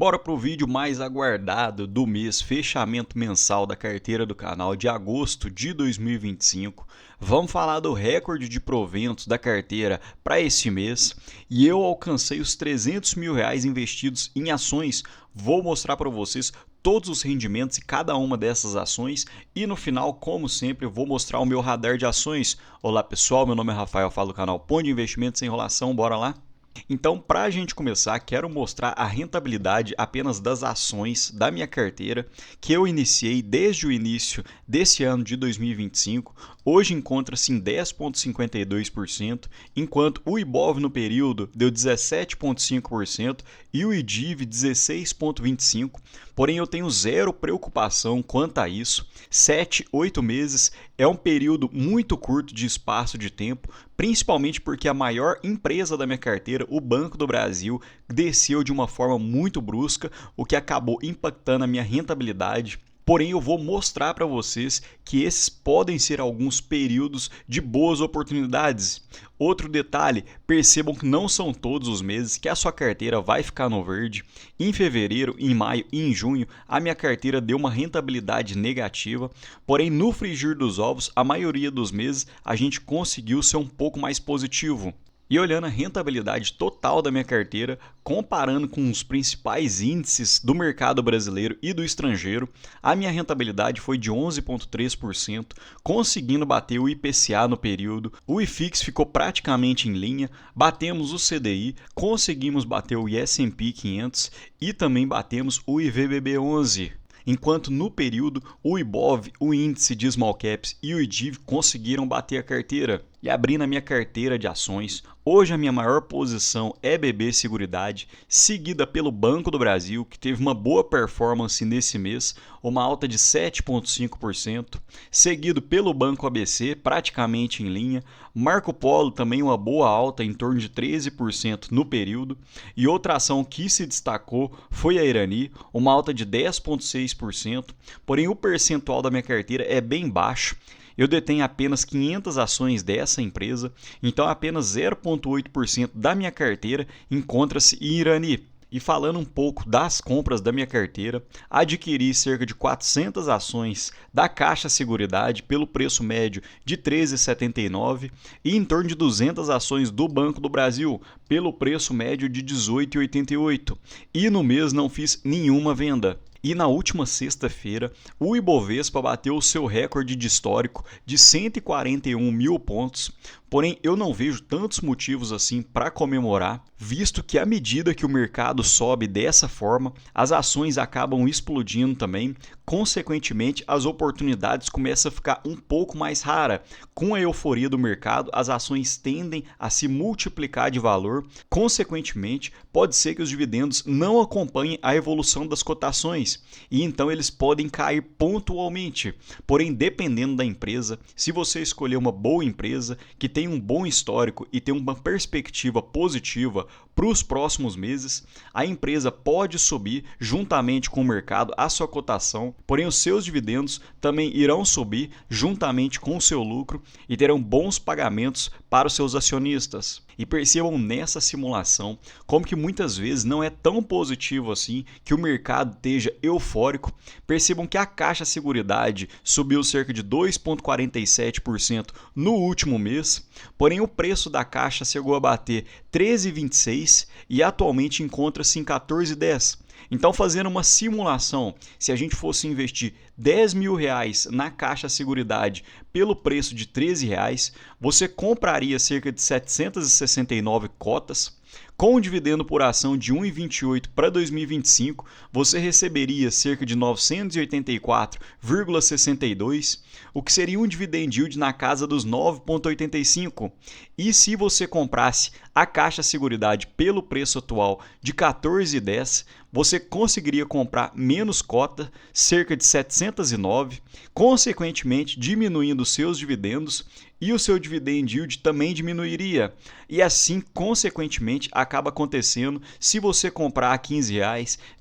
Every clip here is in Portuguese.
Bora pro vídeo mais aguardado do mês, fechamento mensal da carteira do canal de agosto de 2025. Vamos falar do recorde de proventos da carteira para esse mês e eu alcancei os R$ 300 mil investidos em ações. Vou mostrar para vocês todos os rendimentos e cada uma dessas ações e no final, como sempre, eu vou mostrar o meu radar de ações. Olá pessoal, meu nome é Rafael, falo do canal Pão de Investimentos Sem Enrolação, bora lá? Então, para a gente começar, quero mostrar a rentabilidade apenas das ações da minha carteira que eu iniciei desde o início desse ano de 2025. Hoje encontra-se em 10,52%, enquanto o Ibov no período deu 17,5% e o IDIV 16,25%. Porém, eu tenho zero preocupação quanto a isso. 7, 8 meses é um período muito curto de espaço de tempo, principalmente porque a maior empresa da minha carteira, o Banco do Brasil, desceu de uma forma muito brusca, o que acabou impactando a minha rentabilidade. Porém, eu vou mostrar para vocês que esses podem ser alguns períodos de boas oportunidades. Outro detalhe, percebam que não são todos os meses que a sua carteira vai ficar no verde. Em fevereiro, em maio e em junho, a minha carteira deu uma rentabilidade negativa. Porém, no frigir dos ovos, a maioria dos meses a gente conseguiu ser um pouco mais positivo. E olhando a rentabilidade total da minha carteira, comparando com os principais índices do mercado brasileiro e do estrangeiro, a minha rentabilidade foi de 11,3%, conseguindo bater o IPCA no período. O IFIX ficou praticamente em linha, batemos o CDI, conseguimos bater o S&P 500 e também batemos o IVBB11. Enquanto no período o Ibov, o índice de small caps e o IDIV conseguiram bater a carteira. E abrindo a minha carteira de ações, hoje a minha maior posição é BB Seguridade, seguida pelo Banco do Brasil, que teve uma boa performance nesse mês, uma alta de 7,5%, seguido pelo Banco ABC, praticamente em linha, Marco Polo também uma boa alta, em torno de 13% no período, e outra ação que se destacou foi a Irani, uma alta de 10,6%, porém o percentual da minha carteira é bem baixo. Eu detenho apenas 500 ações dessa empresa, então apenas 0,8% da minha carteira encontra-se em Irani. E falando um pouco das compras da minha carteira, adquiri cerca de 400 ações da Caixa Seguridade pelo preço médio de R$ 13,79 e em torno de 200 ações do Banco do Brasil pelo preço médio de R$ 18,88. E no mês não fiz nenhuma venda. E na última sexta-feira, o Ibovespa bateu o seu recorde de histórico de 141 mil pontos. Porém, eu não vejo tantos motivos assim para comemorar, visto que à medida que o mercado sobe dessa forma, as ações acabam explodindo também. Consequentemente, as oportunidades começam a ficar um pouco mais raras. Com a euforia do mercado, as ações tendem a se multiplicar de valor. Consequentemente, pode ser que os dividendos não acompanhem a evolução das cotações e então eles podem cair pontualmente. Porém, dependendo da empresa, se você escolher uma boa empresa que tem um bom histórico e tem uma perspectiva positiva para os próximos meses, a empresa pode subir juntamente com o mercado a sua cotação, porém os seus dividendos também irão subir juntamente com o seu lucro e terão bons pagamentos para os seus acionistas. E percebam nessa simulação como que muitas vezes não é tão positivo assim que o mercado esteja eufórico. Percebam que a Caixa Seguridade subiu cerca de 2,47% no último mês, porém o preço da Caixa chegou a bater 13,26 e atualmente encontra-se em 14,10. Então, fazendo uma simulação, se a gente fosse investir R$ 10 mil na Caixa Seguridade pelo preço de R$ 13, você compraria cerca de 769 cotas. Com o dividendo por ação de 1,28 para 2025, você receberia cerca de 984,62, o que seria um dividend yield na casa dos 9,85. E se você comprasse a Caixa Seguridade pelo preço atual de 14,10, você conseguiria comprar menos cota, cerca de 709, consequentemente diminuindo seus dividendos e o seu dividend yield também diminuiria. E assim, consequentemente, acaba acontecendo se você comprar a R$ 15,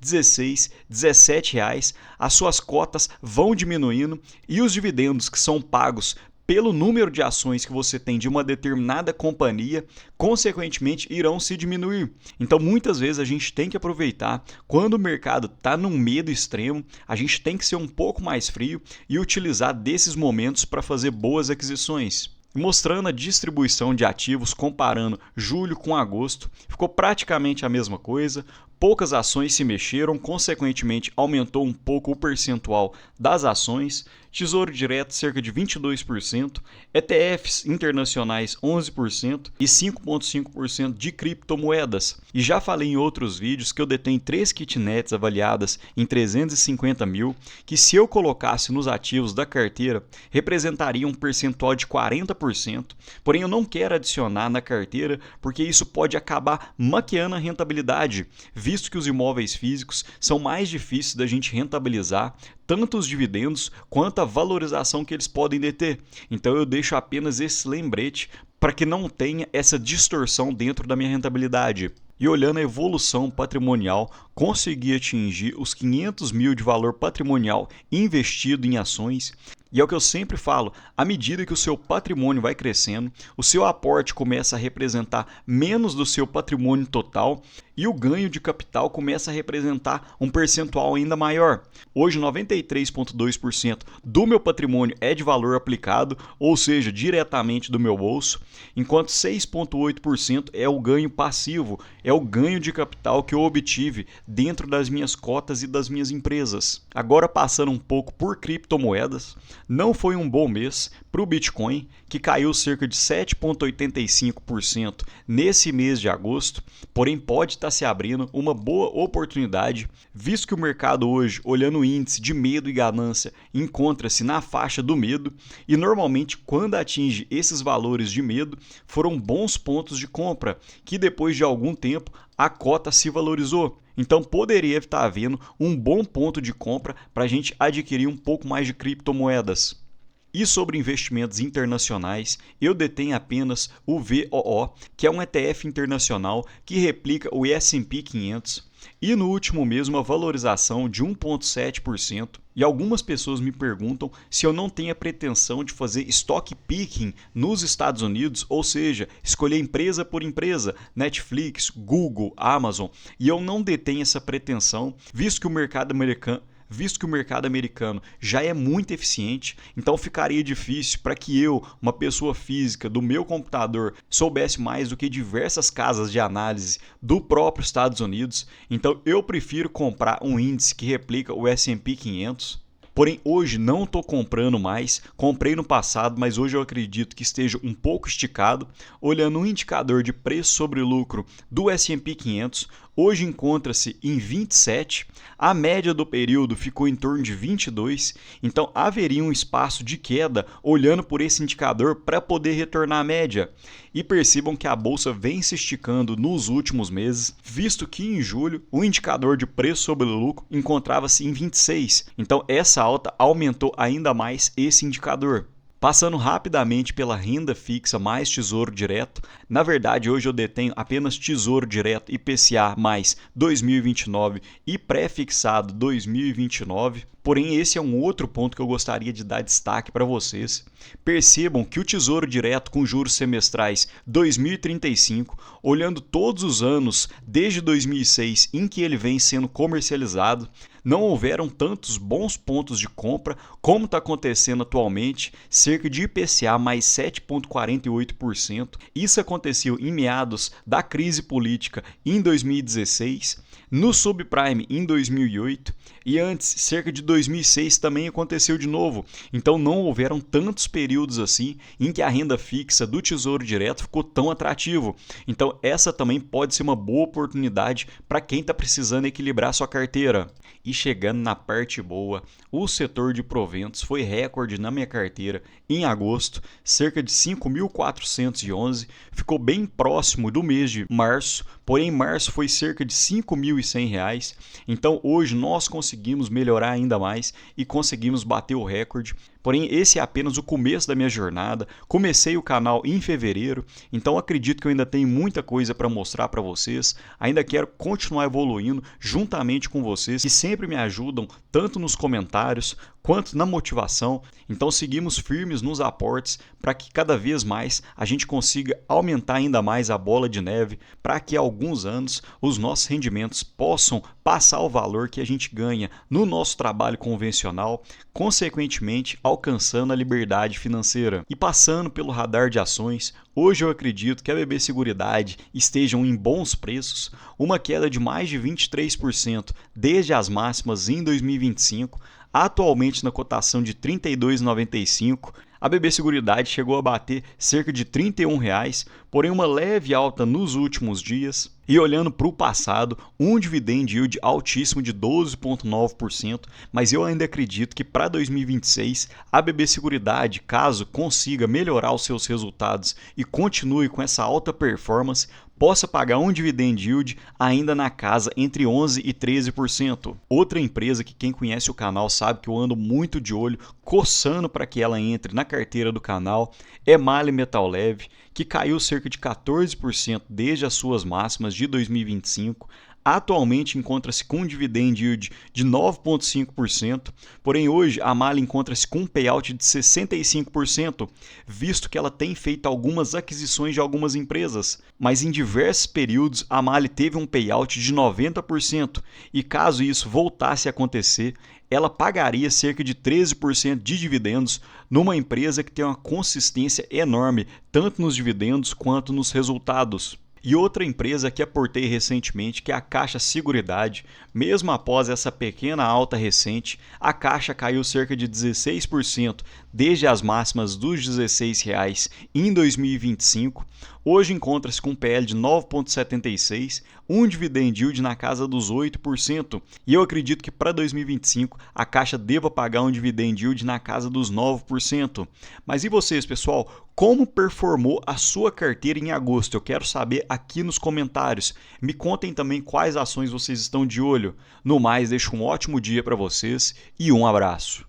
16, 17 reais, as suas cotas vão diminuindo e os dividendos que são pagos pelo número de ações que você tem de uma determinada companhia, consequentemente irão se diminuir. Então, muitas vezes a gente tem que aproveitar quando o mercado está num medo extremo, a gente tem que ser um pouco mais frio e utilizar desses momentos para fazer boas aquisições. Mostrando a distribuição de ativos comparando julho com agosto, ficou praticamente a mesma coisa. Poucas ações se mexeram, consequentemente aumentou um pouco o percentual das ações, Tesouro Direto cerca de 22%, ETFs internacionais 11% e 5,5% de criptomoedas. E já falei em outros vídeos que eu detenho 3 kitnets avaliadas em 350 mil, que se eu colocasse nos ativos da carteira, representaria um percentual de 40%, porém eu não quero adicionar na carteira porque isso pode acabar maquiando a rentabilidade, visto que os imóveis físicos são mais difíceis da gente rentabilizar, tanto os dividendos quanto a valorização que eles podem deter. Então eu deixo apenas esse lembrete para que não tenha essa distorção dentro da minha rentabilidade. E olhando a evolução patrimonial, consegui atingir os 500 mil de valor patrimonial investido em ações. E é o que eu sempre falo, à medida que o seu patrimônio vai crescendo, o seu aporte começa a representar menos do seu patrimônio total e o ganho de capital começa a representar um percentual ainda maior. Hoje, 93,2% do meu patrimônio é de valor aplicado, ou seja, diretamente do meu bolso, enquanto 6,8% é o ganho passivo, é o ganho de capital que eu obtive dentro das minhas cotas e das minhas empresas. Agora, passando um pouco por criptomoedas, não foi um bom mês para o Bitcoin, que caiu cerca de 7,85% nesse mês de agosto, porém pode estar se abrindo uma boa oportunidade, visto que o mercado hoje, olhando o índice de medo e ganância, encontra-se na faixa do medo e normalmente quando atinge esses valores de medo, foram bons pontos de compra, que depois de algum tempo a cota se valorizou. Então poderia estar havendo um bom ponto de compra para a gente adquirir um pouco mais de criptomoedas. E sobre investimentos internacionais, eu detenho apenas o VOO, que é um ETF internacional que replica o S&P 500, e no último mês uma valorização de 1,7%. E algumas pessoas me perguntam se eu não tenho a pretensão de fazer stock picking nos Estados Unidos, ou seja, escolher empresa por empresa, Netflix, Google, Amazon, e eu não detenho essa pretensão, visto que o mercado americano já é muito eficiente, então ficaria difícil para que eu, uma pessoa física do meu computador, soubesse mais do que diversas casas de análise do próprio Estados Unidos. Então eu prefiro comprar um índice que replica o S&P 500. Porém, hoje não estou comprando mais, comprei no passado, mas hoje eu acredito que esteja um pouco esticado. Olhando o indicador de preço sobre lucro do S&P 500, hoje encontra-se em 27, a média do período ficou em torno de 22, então haveria um espaço de queda olhando por esse indicador para poder retornar à média. E percebam que a bolsa vem se esticando nos últimos meses, visto que em julho o indicador de preço sobre lucro encontrava-se em 26, então essa alta aumentou ainda mais esse indicador. Passando rapidamente pela renda fixa mais Tesouro Direto, na verdade hoje eu detenho apenas Tesouro Direto IPCA mais 2029 e pré-fixado 2029. Porém, esse é um outro ponto que eu gostaria de dar destaque para vocês. Percebam que o Tesouro Direto com juros semestrais 2035, olhando todos os anos desde 2006 em que ele vem sendo comercializado, não houveram tantos bons pontos de compra como está acontecendo atualmente, cerca de IPCA mais 7,48%. Isso aconteceu em meados da crise política em 2016, no subprime em 2008 e antes, cerca de 2006, também aconteceu de novo. Então não houveram tantos períodos assim em que a renda fixa do Tesouro Direto ficou tão atrativo. Então essa também pode ser uma boa oportunidade para quem está precisando equilibrar sua carteira. E chegando na parte boa, o setor de proventos foi recorde na minha carteira em agosto, cerca de 5.411, ficou bem próximo do mês de março, porém em março foi cerca de R$ 5.100. Então hoje nós conseguimos melhorar ainda mais e conseguimos bater o recorde. Porém, esse é apenas o começo da minha jornada. Comecei o canal em fevereiro, então acredito que eu ainda tenho muita coisa para mostrar para vocês. Ainda quero continuar evoluindo juntamente com vocês, que sempre me ajudam tanto nos comentários quanto na motivação. Então seguimos firmes nos aportes para que cada vez mais a gente consiga aumentar ainda mais a bola de neve, para que há alguns anos os nossos rendimentos possam passar o valor que a gente ganha no nosso trabalho convencional, consequentemente alcançando a liberdade financeira. E passando pelo radar de ações, hoje eu acredito que a BB Seguridade estejam em bons preços, uma queda de mais de 23% desde as máximas em 2025, atualmente na cotação de R$ 32,95. A BB Seguridade chegou a bater cerca de R$ 31, porém uma leve alta nos últimos dias. E olhando para o passado, um dividend yield altíssimo de 12,9%, mas eu ainda acredito que para 2026 a BB Seguridade, caso consiga melhorar os seus resultados e continue com essa alta performance, possa pagar um dividend yield ainda na casa entre 11% e 13%. Outra empresa que quem conhece o canal sabe que eu ando muito de olho, coçando para que ela entre na carteira do canal, é MAHLE Metal Leve, que caiu cerca de 14% desde as suas máximas de 2025. Atualmente encontra-se com um dividend yield de 9,5%, porém hoje a MAHLE encontra-se com um payout de 65%, visto que ela tem feito algumas aquisições de algumas empresas, mas em diversos períodos a MAHLE teve um payout de 90%, e caso isso voltasse a acontecer, ela pagaria cerca de 13% de dividendos numa empresa que tem uma consistência enorme, tanto nos dividendos quanto nos resultados. E outra empresa que aportei recentemente, que é a Caixa Seguridade, mesmo após essa pequena alta recente, a Caixa caiu cerca de 16% desde as máximas dos R$ 16 em 2025. Hoje encontra-se com um PL de 9,76, um dividend yield na casa dos 8%. E eu acredito que para 2025 a Caixa deva pagar um dividend yield na casa dos 9%. Mas e vocês, pessoal? Como performou a sua carteira em agosto? Eu quero saber aqui nos comentários. Me contem também quais ações vocês estão de olho. No mais, deixo um ótimo dia para vocês e um abraço.